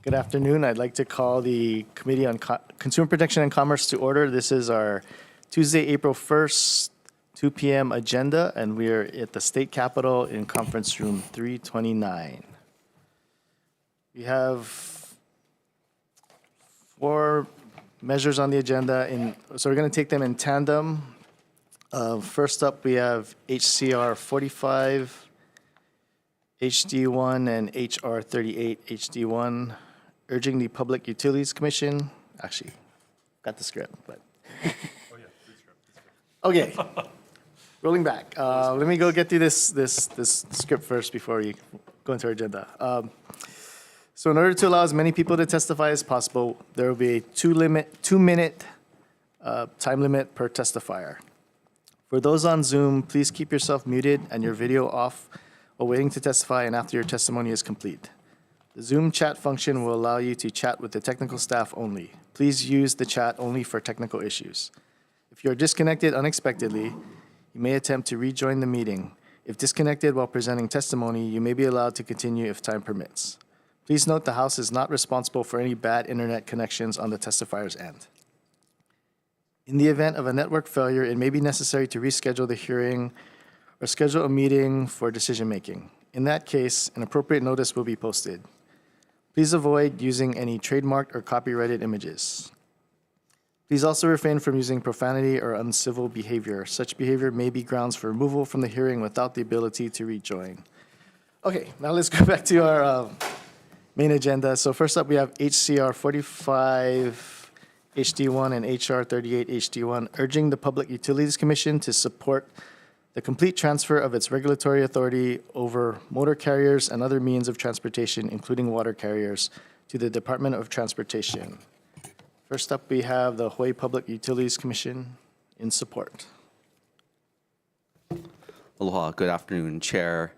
Good afternoon. I'd like to call the Committee on Consumer Protection and Commerce to order. This is our Tuesday, April 1st, 2 p.m. agenda, and we are at the State Capitol in Conference Room 329. We have 4 measures on the agenda, so we're going to take them in tandem. First up, we have HCR 45, HD1, and HR 38, HD1, urging the Public Utilities Commission, actually, got the script, but. Oh, yeah, please script. Okay, rolling back. Let me go get through this script first before we go into our agenda. So in order to allow as many people to testify as possible, there will be a 2-minute time limit per testifier. For those on Zoom, please keep yourself muted and your video off while waiting to testify and after your testimony is complete. The Zoom chat function will allow you to chat with the technical staff only. Please use the chat only for technical issues. If you are disconnected unexpectedly, you may attempt to rejoin the meeting. If disconnected while presenting testimony, you may be allowed to continue if time permits. Please note the House is not responsible for any bad internet connections on the testifier's end. In the event of a network failure, it may be necessary to reschedule the hearing or schedule a meeting for decision-making. In that case, an appropriate notice will be posted. Please avoid using any trademarked or copyrighted images. Please also refrain from using profanity or uncivil behavior. Such behavior may be grounds for removal from the hearing without the ability to rejoin. Okay, now let's go back to our main agenda. So first up, we have HCR 45 HD1 and HR 38 HD1, urging the Public Utilities Commission to support the complete transfer of its regulatory authority over motor carriers and other means of transportation, including water carriers, to the Department of Transportation. First up, we have the Hawaii Public Utilities Commission in support. Aloha, good afternoon, Chair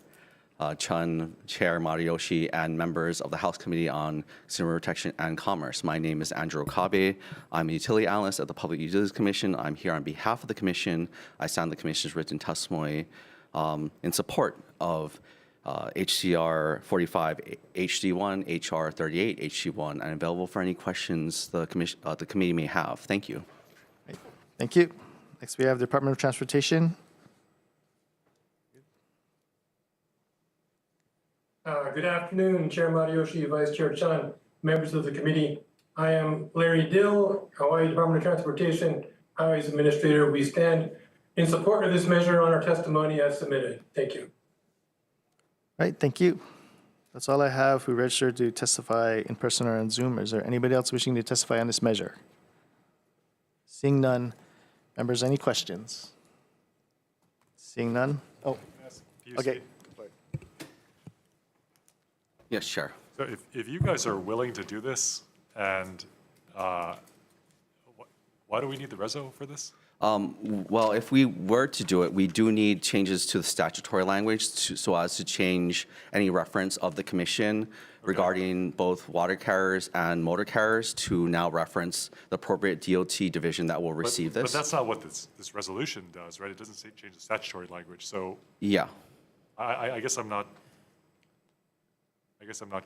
Chun, Chair Mariyoshi, and members of the House Committee on Consumer Protection and Commerce. My name is Andrew Okabe. I'm a utility analyst at the Public Utilities Commission. I'm here on behalf of the Commission. I stand the Commission's written testimony in support of HCR 45 HD1, HR 38 HD1, and available for any questions the committee may have. Thank you. Great. Thank you. Next, we have the Department of Transportation. Good afternoon, Chair Mariyoshi, Vice Chair Chun, members of the committee. I am Larry Dill, Hawaii Department of Transportation, Highways Administrator. We stand in support of this measure on our testimony as submitted. Thank you. Right, thank you. That's all I have who registered to testify in person or on Zoom. Is there anybody else wishing to testify on this measure? Seeing none. Members, any questions? Seeing none? Oh, okay. Yes, Chair. So if you guys are willing to do this, and why do we need the reso for this? Well, if we were to do it, we do need changes to the statutory language so as to change any reference of the Commission regarding both water carriers and motor carriers to now reference the appropriate DOT division that will receive this. But that's not what this resolution does, right? It doesn't say change the statutory language. So yeah, I guess I'm not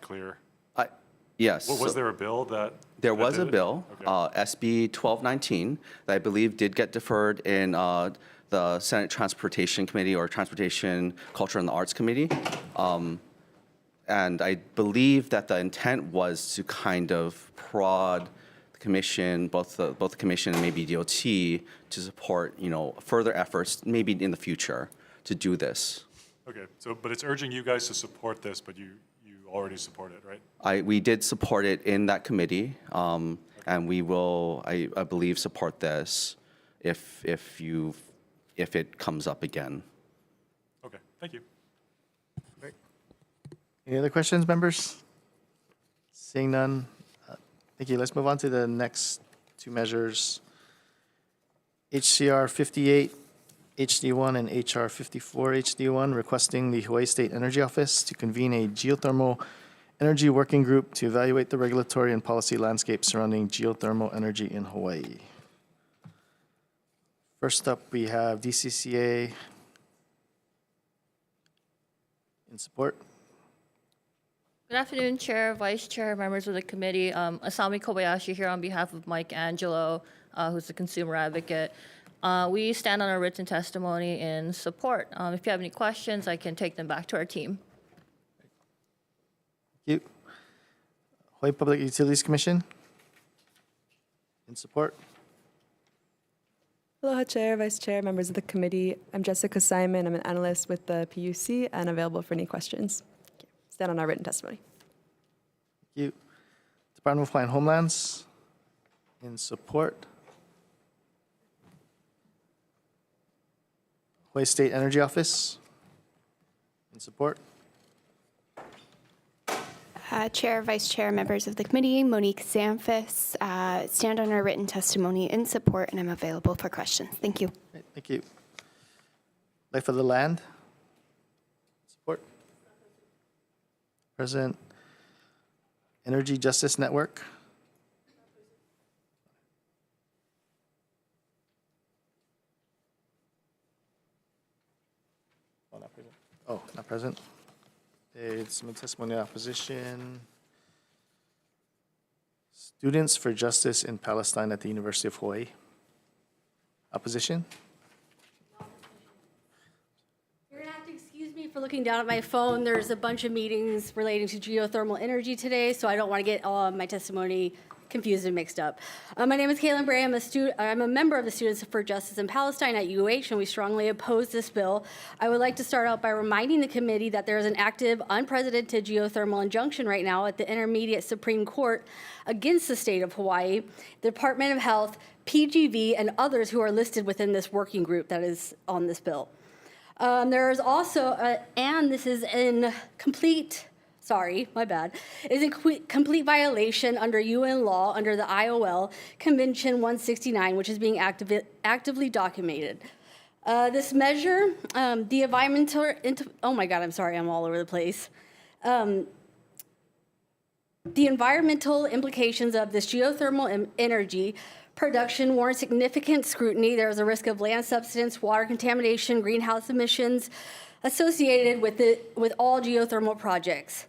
clear. Yes. Was there a bill that? There was a bill, okay. SB 1219, that I believe did get deferred in the Senate Transportation Committee or Transportation, Culture, and the Arts Committee. And I believe that the intent was to kind of prod the Commission, both the Commission and maybe DOT, to support, further efforts, maybe in the future, to do this. Okay, but it's urging you guys to support this, but you already support it, right? We did support it in that committee, and we will, I believe, support this if it comes up again. Okay, thank you. Great. Any other questions, members? Seeing none, thank you. Let's move on to the next 2 measures. HCR 58 HD1 and HR 54 HD1, requesting the Hawaii State Energy Office to convene a geothermal energy working group to evaluate the regulatory and policy landscape surrounding geothermal energy in Hawaii. First up, we have DCCA in support. Good afternoon, Chair, Vice Chair, members of the committee. Asami Kobayashi here on behalf of Mike Angelo, who's the consumer advocate. We stand on our written testimony in support. If you have any questions, I can take them back to our team. Thank you. Hawaii Public Utilities Commission. In support. Aloha, Chair, Vice Chair, members of the committee. I'm Jessica Simon. I'm an analyst with the PUC and available for any questions. Stand on our written testimony. Thank you. Department of Homeland Homelands. In support. Hawaii State Energy Office. In support. Chair, Vice Chair, members of the committee, Monique Zamfis, stand on our written testimony in support, and I'm available for questions. Thank you. Great, thank you. Life of the Land. Support. Present. Energy Justice Network. Oh, not present. Oh, not present. It's my testimony of opposition. Students for Justice in Palestine at the University of Hawaii. Opposition? You're gonna have to excuse me for looking down at my phone. There's a bunch of meetings relating to geothermal energy today, so I don't want to get all of my testimony confused and mixed up. My name is Caitlin Bray. I'm a member of the Students for Justice in Palestine at UH, and we strongly oppose this bill. I would like to start out by reminding the committee that there is an active, unprecedented geothermal injunction right now at the Intermediate Supreme Court against the state of Hawaii, the Department of Health, PGV, and others who are listed within this working group that is on this bill. There is also, and this is in complete, sorry, my bad, is in complete violation under UN law under the IOL Convention 169, which is being actively documented. This measure, the environmental, oh my God, I'm sorry, I'm all over the place. The environmental implications of this geothermal energy production warrant significant scrutiny. There is a risk of land subsidence, water contamination, greenhouse emissions associated with all geothermal projects.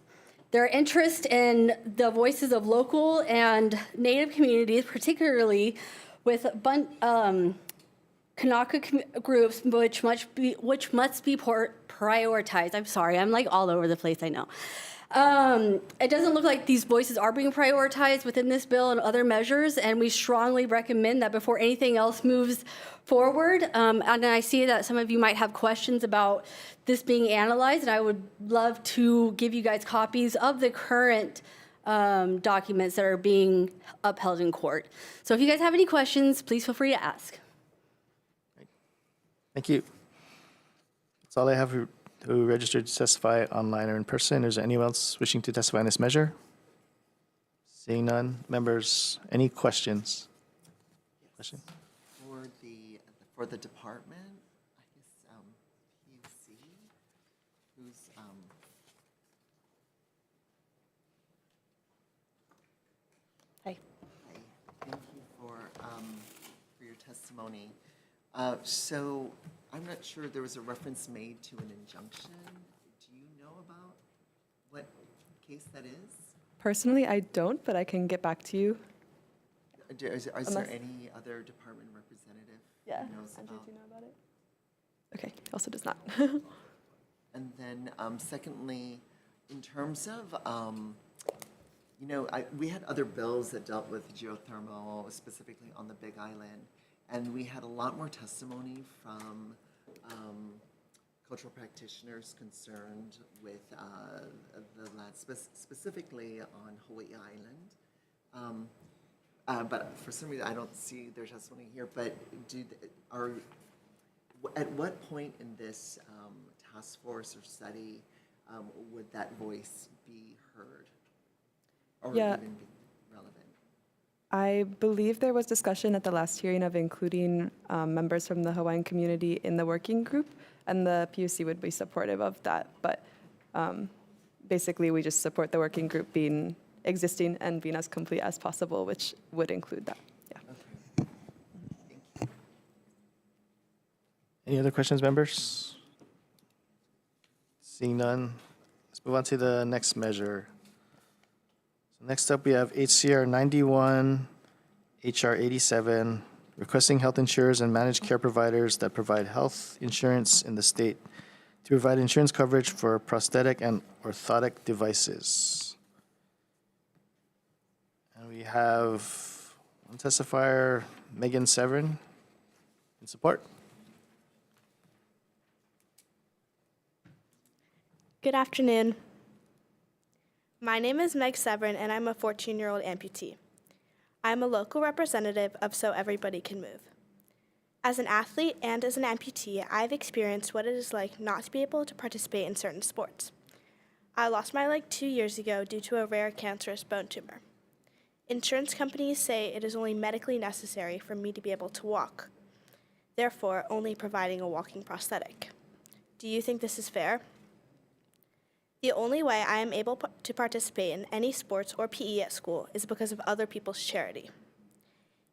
Their interest in the voices of local and Native communities, particularly with Kanaka groups, which must be prioritized. I'm sorry, I'm like all over the place, I know. It doesn't look like these voices are being prioritized within this bill and other measures, and we strongly recommend that before anything else moves forward. And I see that some of you might have questions about this being analyzed, and I would love to give you guys copies of the current documents that are being upheld in court. So if you guys have any questions, please feel free to ask. Thank you. That's all I have who registered to testify online or in person. Is there anyone else wishing to testify on this measure? Seeing none. Members, any questions? Question? For the department, I guess PUC, who's Hi. Thank you for your testimony. So I'm not sure, there was a reference made to an injunction. Do you know about what case that is? Personally, I don't, but I can get back to you. Is there any other department representative Yeah. who knows Andrew, about? do you know about it? Okay, also does not. And then secondly, in terms of, we had other bills that dealt with geothermal, specifically on the Big Island, and we had a lot more testimony from cultural practitioners concerned with the land, specifically on Hawaii Island. But for some reason, I don't see their testimony here, but at what point in this task force or study would that voice be heard? Or Yeah. even be relevant? I believe there was discussion at the last hearing of including members from the Hawaiian community in the working group, and the PUC would be supportive of that. But basically, we just support the working group being existing and being as complete as possible, which would include that. Yeah. Okay. Thank you. Any other questions, members? Seeing none, let's move on to the next measure. Next up, we have HCR 91, HR 87, requesting health insurers and managed care providers that provide health insurance in the state to provide insurance coverage for prosthetic and orthotic devices. And we have one testifier, Megan Severin, in support. Good afternoon. My name is Meg Severin, and I'm a 14-year-old amputee. I'm a local representative of So Everybody Can Move. As an athlete and as an amputee, I've experienced what it is like not to be able to participate in certain sports. I lost my leg 2 years ago due to a rare cancerous bone tumor. Insurance companies say it is only medically necessary for me to be able to walk, therefore only providing a walking prosthetic. Do you think this is fair? The only way I am able to participate in any sports or PE at school is because of other people's charity.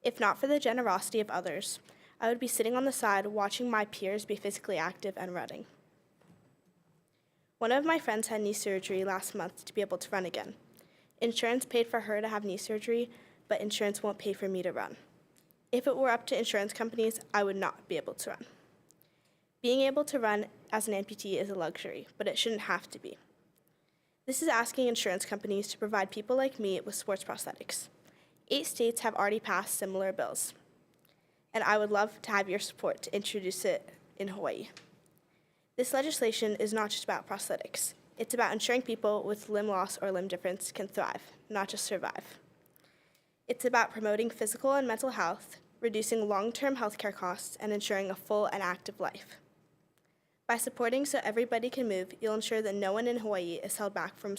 If not for the generosity of others, I would be sitting on the side watching my peers be physically active and running. One of my friends had knee surgery last month to be able to run again. Insurance paid for her to have knee surgery, but insurance won't pay for me to run. If it were up to insurance companies, I would not be able to run. Being able to run as an amputee is a luxury, but it shouldn't have to be. This is asking insurance companies to provide people like me with sports prosthetics. 8 states have already passed similar bills, and I would love to have your support to introduce it in Hawaii. This legislation is not just about prosthetics. It's about ensuring people with limb loss or limb difference can thrive, not just survive. It's about promoting physical and mental health, reducing long-term healthcare costs, and ensuring a full and active life. By supporting So Everybody Can Move, you'll ensure that no one in Hawaii is held back from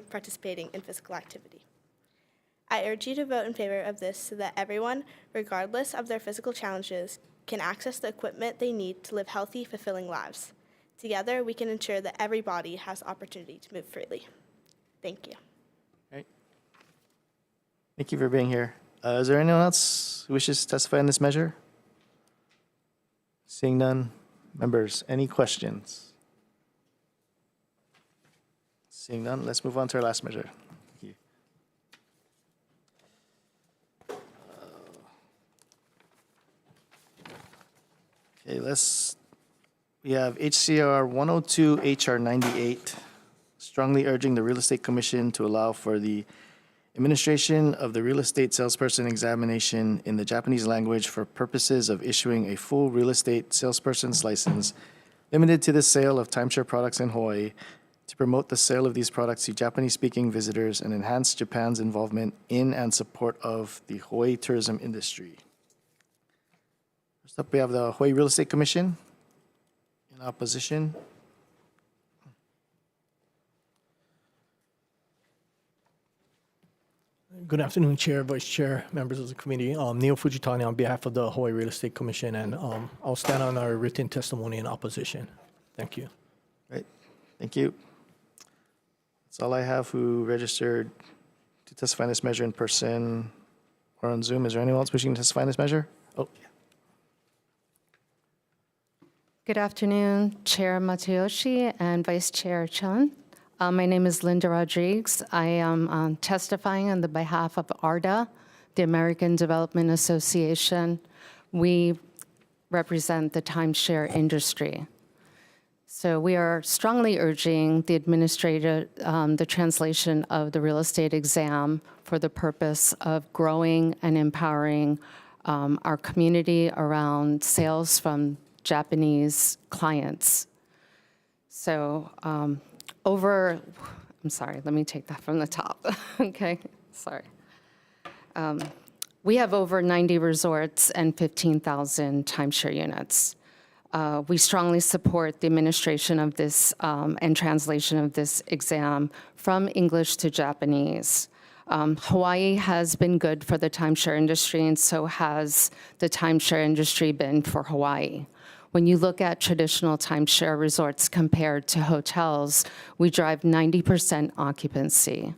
participating in physical activity. I urge you to vote in favor of this so that everyone, regardless of their physical challenges, can access the equipment they need to live healthy, fulfilling lives. Together, we can ensure that every body has the opportunity to move freely. Thank you. Right. Thank you for being here. Is there anyone else who wishes to testify on this measure? Seeing none. Members, any questions? Seeing none, let's move on to our last measure. Thank you. Okay, we have HCR 102, HR 98, strongly urging the Real Estate Commission to allow for the administration of the real estate salesperson examination in the Japanese language for purposes of issuing a full real estate salesperson's license limited to the sale of timeshare products in Hawaii to promote the sale of these products to Japanese-speaking visitors and enhance Japan's involvement in and support of the Hawaii tourism industry. First up, we have the Hawaii Real Estate Commission in opposition. Good afternoon, Chair, Vice Chair, members of the committee. Neil Fujitani on behalf of the Hawaii Real Estate Commission, and I'll stand on our written testimony in opposition. Thank you. Great, thank you. That's all I have who registered to testify in this measure in person or on Zoom. Is there anyone else wishing to testify in this measure? Oh, yeah. Good afternoon, Chair Matayoshi and Vice Chair Chun. My name is Linda Rodriguez. I am testifying on the behalf of ARDA, the American Development Association. We represent the timeshare industry. So we are strongly urging the administrator, the translation of the real estate exam for the purpose of growing and empowering our community around sales from Japanese clients. So I'm sorry, let me take that from the top. Okay, sorry. We have over 90 resorts and 15,000 timeshare units. We strongly support the administration of this and translation of this exam from English to Japanese. Hawaii has been good for the timeshare industry, and so has the timeshare industry been for Hawaii. When you look at traditional timeshare resorts compared to hotels, we drive 90% occupancy.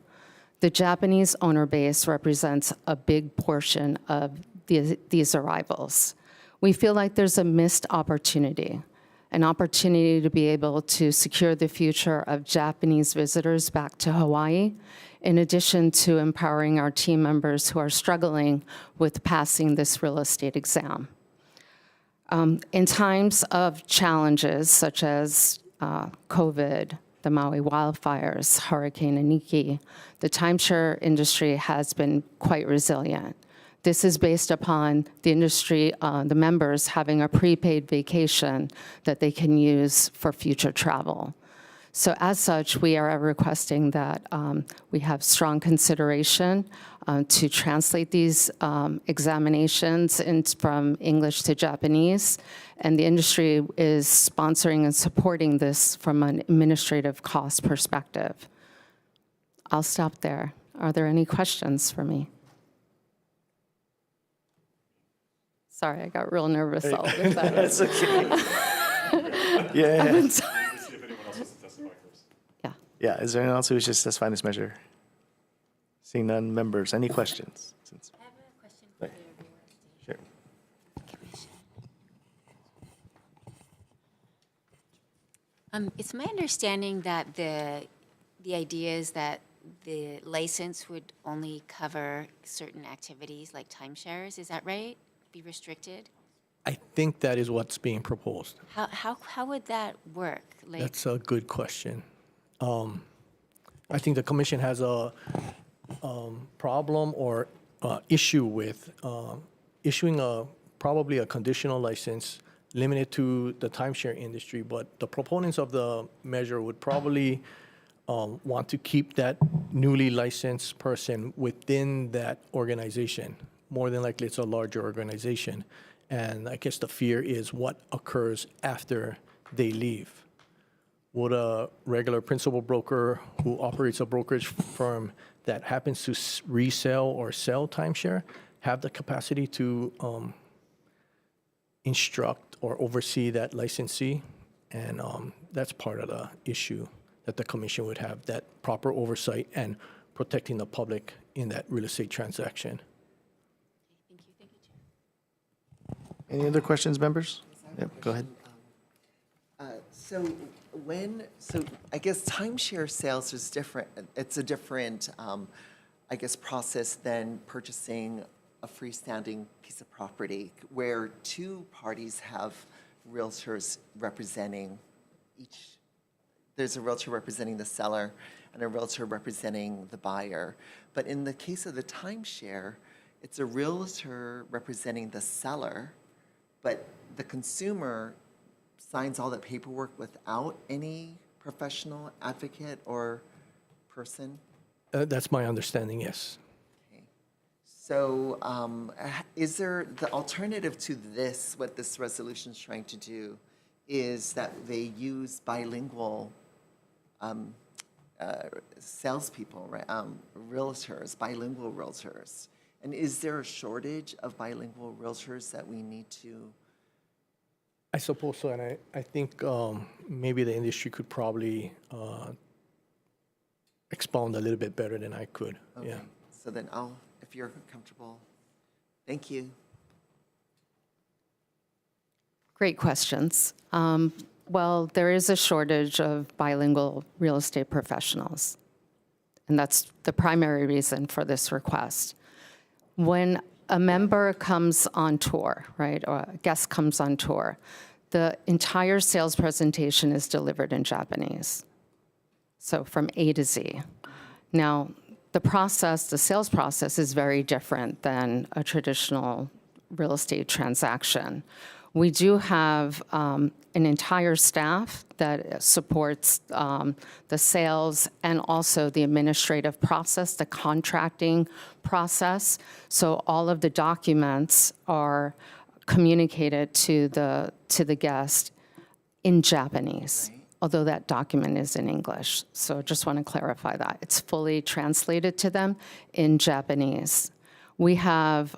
The Japanese owner base represents a big portion of these arrivals. We feel like there's a missed opportunity. an opportunity to be able to secure the future of Japanese visitors back to Hawaii, in addition to empowering our team members who are struggling with passing this real estate exam. In times of challenges such as COVID, the Maui wildfires, Hurricane Iniki, the timeshare industry has been quite resilient. This is based upon the industry, the members having a prepaid vacation that they can use for future travel. So as such, we are requesting that we have strong consideration to translate these examinations from English to Japanese. And the industry is sponsoring and supporting this from an administrative cost perspective. I'll stop there. Are there any questions for me? Sorry, I got real nervous all of a sudden. That's okay. Yeah. I'm sorry. See if anyone else wants to testify first. Yeah. Yeah, is there anyone else who wishes to testify in this measure? Seeing none, members, any questions? I have a question for the real estate Sure. It's my understanding that the idea is that the license would only cover certain activities like timeshares. Is that right? Be restricted? I think that is what's being proposed. How would that work? Like, That's a good question. I think the commission has a problem or issue with issuing probably a conditional license limited to the timeshare industry, but the proponents of the measure would probably want to keep that newly licensed person within that organization. More than likely, it's a larger organization. And I guess the fear is what occurs after they leave. Would a regular principal broker who operates a brokerage firm that happens to resell or sell timeshare have the capacity to instruct or oversee that licensee? And that's part of the issue that the commission would have, that proper oversight and protecting the public in that real estate transaction. Thank you, Chair. Any other questions, members? Yep, go ahead. So I guess timeshare sales is different. It's a different, I guess, process than purchasing a freestanding piece of property where two parties have realtors representing each. There's a realtor representing the seller and a realtor representing the buyer. But in the case of the timeshare, it's a realtor representing the seller, but the consumer signs all the paperwork without any professional advocate or person? That's my understanding, yes. Okay. So is there the alternative to this, what this resolution is trying to do, is that they use bilingual salespeople, right? Realtors, bilingual realtors. And is there a shortage of bilingual realtors that we need to? I suppose so, and I think maybe the industry could probably expound a little bit better than I could. Okay. Yeah. So then if you're comfortable, thank you. Great questions. Well, there is a shortage of bilingual real estate professionals, and that's the primary reason for this request. When a member comes on tour, right, or a guest comes on tour, the entire sales presentation is delivered in Japanese, so from A to Z. Now, the sales process is very different than a traditional real estate transaction. We do have an entire staff that supports the sales and also the administrative process, the contracting process. So all of the documents are communicated to the guest in Japanese, although that document is in English. So just want to clarify that. It's fully translated to them in Japanese. We have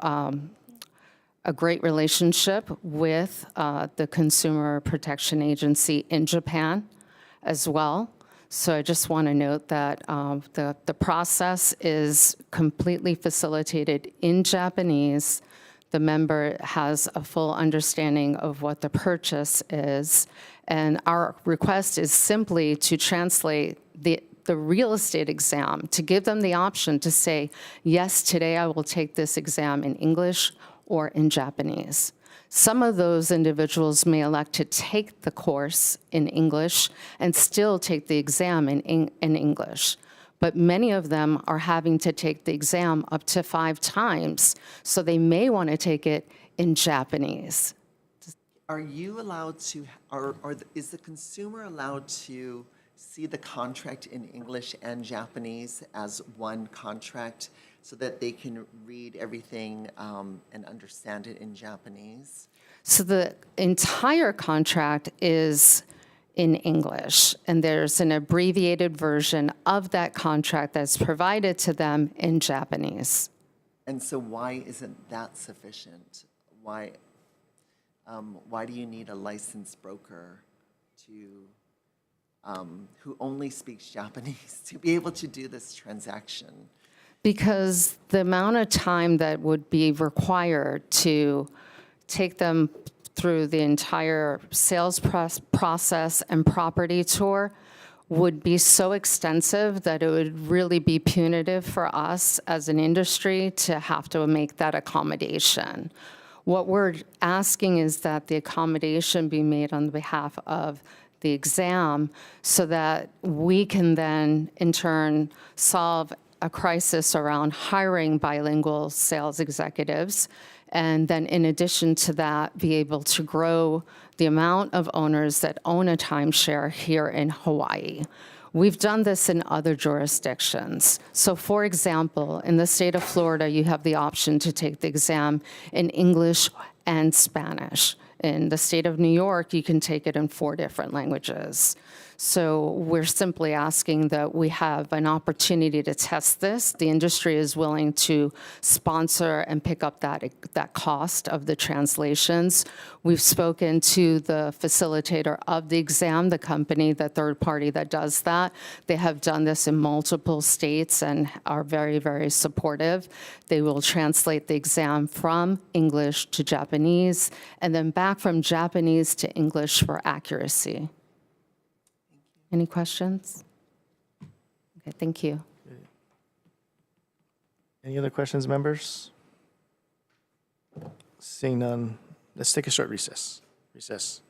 a great relationship with the Consumer Protection Agency in Japan as well. So I just want to note that the process is completely facilitated in Japanese. the member has a full understanding of what the purchase is. And our request is simply to translate the real estate exam, to give them the option to say, yes, today I will take this exam in English or in Japanese. Some of those individuals may elect to take the course in English and still take the exam in English. But many of them are having to take the exam up to 5 times, so they may want to take it in Japanese. Are you allowed to, is the consumer allowed to see the contract in English and Japanese as one contract so that they can read everything and understand it in Japanese? So the entire contract is in English, and there's an abbreviated version of that contract that's provided to them in Japanese. And so why isn't that sufficient? Why do you need a licensed broker who only speaks Japanese to be able to do this transaction? Because the amount of time that would be required to take them through the entire sales process and property tour would be so extensive that it would really be punitive for us as an industry to have to make that accommodation. What we're asking is that the accommodation be made on behalf of the exam so that we can then, in turn, solve a crisis around hiring bilingual sales executives, and then in addition to that, be able to grow the amount of owners that own a timeshare here in Hawaii. We've done this in other jurisdictions. So for example, in the state of Florida, you have the option to take the exam in English and Spanish. In the state of New York, you can take it in 4 different languages. So we're simply asking that we have an opportunity to test this. The industry is willing to sponsor and pick up that cost of the translations. We've spoken to the facilitator of the exam, the company, the third party that does that. They have done this in multiple states and are very, very supportive. They will translate the exam from English to Japanese and then back from Japanese to English for accuracy. Any questions? Okay, thank you. Any other questions, members? Seeing none, let's take a short recess. Recess.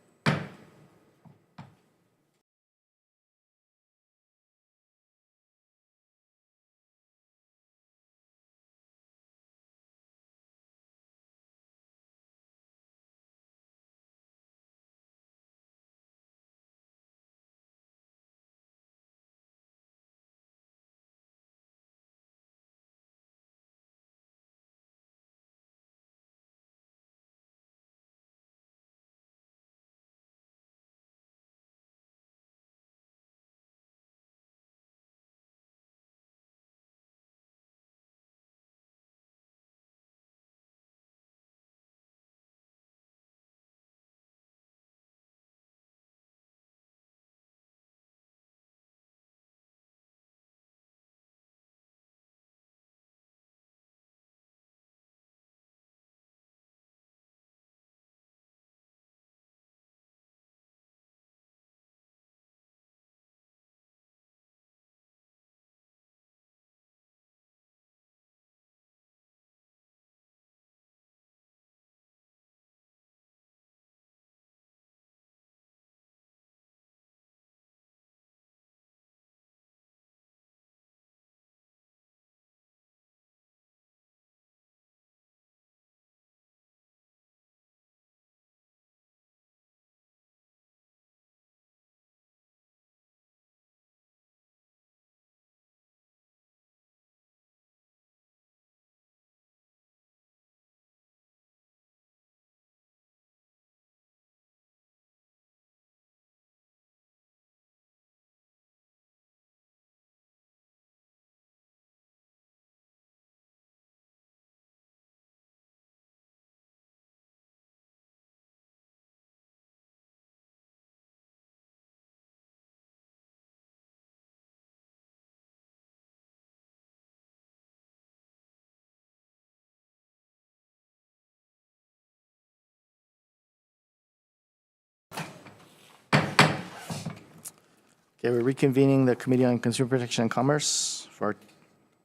Okay, we're reconvening the Committee on Consumer Protection and Commerce for our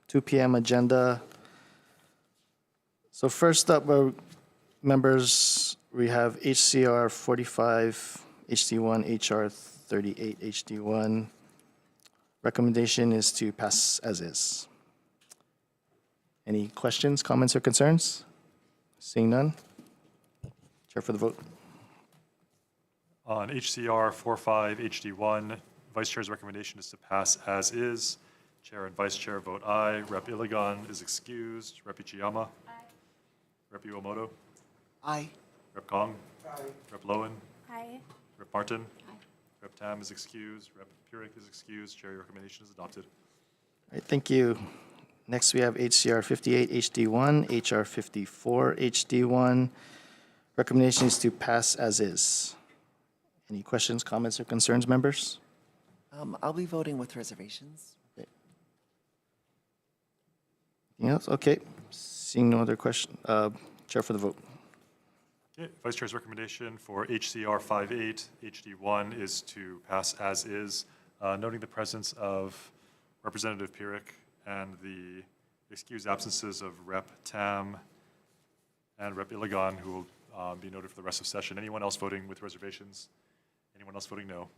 2 p.m. agenda. So first up, members, we have HCR 45 HD1, HR 38 HD1. Recommendation is to pass as is. Any questions, comments, or concerns? Seeing none. Chair for the vote. On HCR 45 HD1, Vice Chair's recommendation is to pass as is. Chair and Vice Chair vote aye. Rep. Iligan is excused. Rep. Ichiyama? Aye. Rep. Iwamoto? Aye. Rep. Kong? Aye. Rep. Lowen? Aye. Rep. Martin? Aye. Rep. Tam is excused. Rep. Pirik is excused. Chair, your recommendation is adopted. All right, thank you. Next, we have HCR 58 HD1, HR 54 HD1. Recommendation is to pass as is. Any questions, comments, or concerns, members? I'll be voting with reservations. Anything else? Okay. Seeing no other question, Chair for the vote. Okay, Vice Chair's recommendation for HCR 58 HD1 is to pass as is, noting the presence of Representative Pirik and the excused absences of Rep. Tam and Rep. Iligan, who will be noted for the rest of session. Anyone else voting with reservations? Anyone else voting no?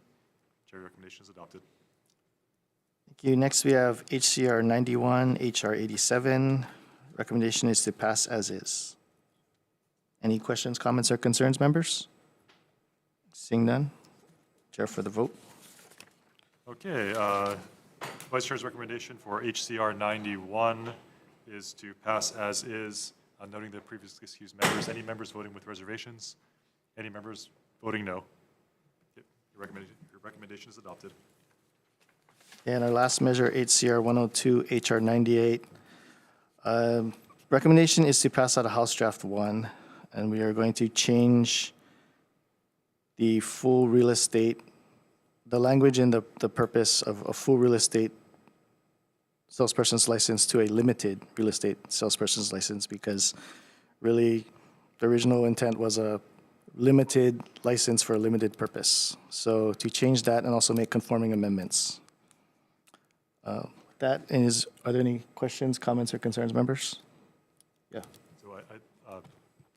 Chair, recommendation is adopted. Thank you. Next, we have HCR 91, HR 87. Recommendation is to pass as is. Any questions, comments, or concerns, members? Seeing none. Chair for the vote. Okay, Vice Chair's recommendation for HCR 91 is to pass as is, noting the previously excused members. Any members voting with reservations? Any members voting no? Okay, your recommendation is adopted. And our last measure, HCR 102, HR 98. Recommendation is to pass out of House Draft 1, and we are going to change the full real estate, the language and the purpose of a full real estate salesperson's license to a limited real estate salesperson's license, because really the original intent was a limited license for a limited purpose. So to change that and also make conforming amendments. That is, are there any questions, comments, or concerns, members? Yeah. So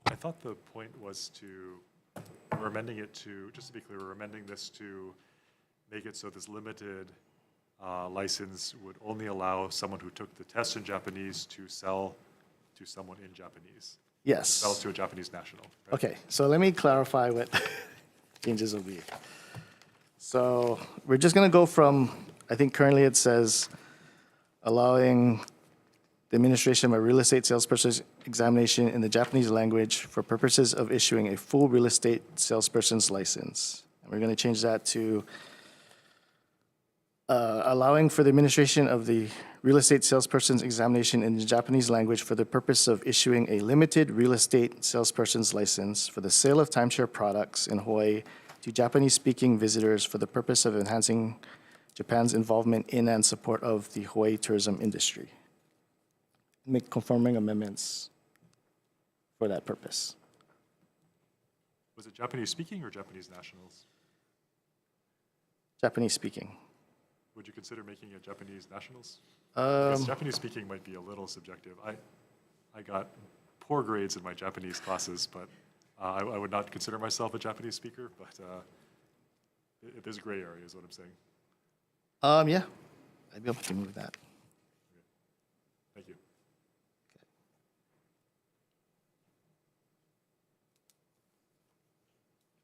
I thought the point was we're amending it to, just to be clear, we're amending this to make it so this limited license would only allow someone who took the test in Japanese to sell to someone in Japanese. Yes. Sell to a Japanese national. Right? Okay, so let me clarify what changes will be. So we're just going to go from, I think currently it says allowing the administration of a real estate salesperson's examination in the Japanese language for purposes of issuing a full real estate salesperson's license. And we're going to change that to allowing for the administration of the real estate salesperson's examination in the Japanese language for the purpose of issuing a limited real estate salesperson's license for the sale of timeshare products in Hawaii to Japanese-speaking visitors for the purpose of enhancing Japan's involvement in and support of the Hawaii tourism industry. Make conforming amendments for that purpose. Was it Japanese speaking or Japanese nationals? Japanese speaking. Would you consider making it Japanese nationals? Because Japanese speaking might be a little subjective. I got poor grades in my Japanese classes, but I would not consider myself a Japanese speaker, but there's a gray area is what I'm saying. Yeah, I'd be able to move that. Thank you.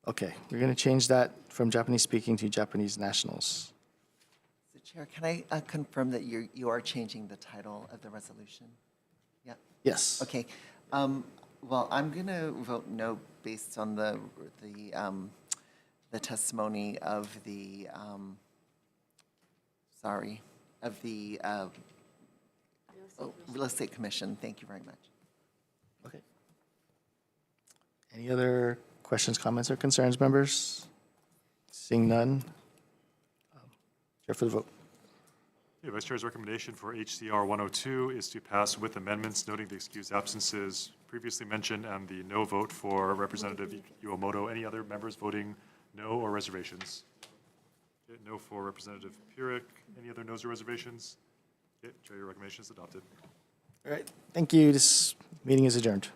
Okay, we're going to change that from Japanese speaking to Japanese nationals. So Chair, can I confirm that you are changing the title of the resolution? Yeah? Yes. Okay. Well, I'm going to vote no based on the testimony of the, Real Estate Commission. Thank you very much. Okay. Any other questions, comments, or concerns, members? Seeing none. Chair for the vote. Okay, Vice Chair's recommendation for HCR 102 is to pass with amendments noting the excused absences previously mentioned and the no vote for Representative Iwamoto. Any other members voting no or reservations? Okay, no for Representative Pyrick. Any other noes or reservations? Okay, Chair, your recommendation is adopted. All right, thank you. This meeting is adjourned.